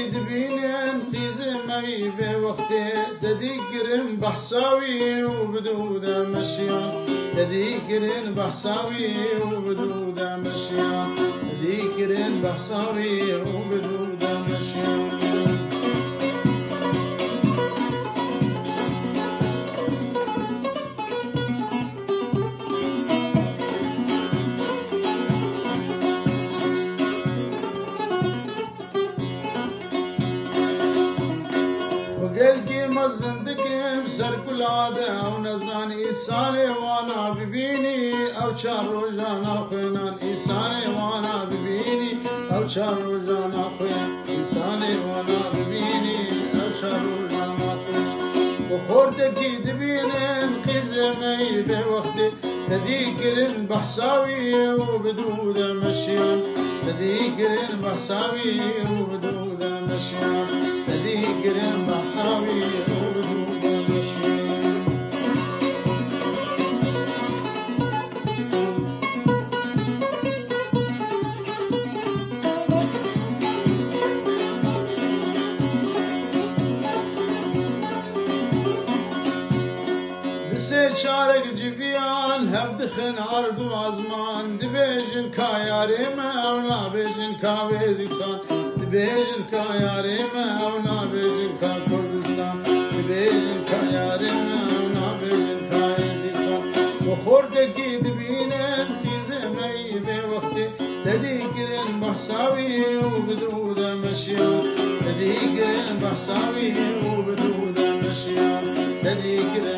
دبينين في زمي بوقتي تذكرن بحصاوي وبدودة مشيان تذكرن بحصاوي وبدودة مشيان تذكرن بحصاوي وبدودة مشيان قلبي مزندك بسر كل عادة ونزان إنساني وانا ببيني أو شهر جانا خينان إنساني وانا ببيني أو شهر جانا خينان إنساني وانا ببيني أو شهر جانا خينان وخورتك دبينين خزمي بوقتي تذيكرن بحصاوي وبدودة مشيان تذيكرن بحصاوي وبدودة مشيان تذيكرن بحصاوي وبدودة مشيان شارك جبيان هبدخن عرض وعزمان دبيجن كاياريما ونا بيجن كاويزكان دبيجن كاياريما ونا بيجن كاكردستان دبيجن كاياريما ونا بيجن كاويزكان وخوردكي دبينن في زمي بوقتي تذكرن بحصاوي وبدودة مشيان تذكرن بحصاوي وبدودة مشيان تذكرن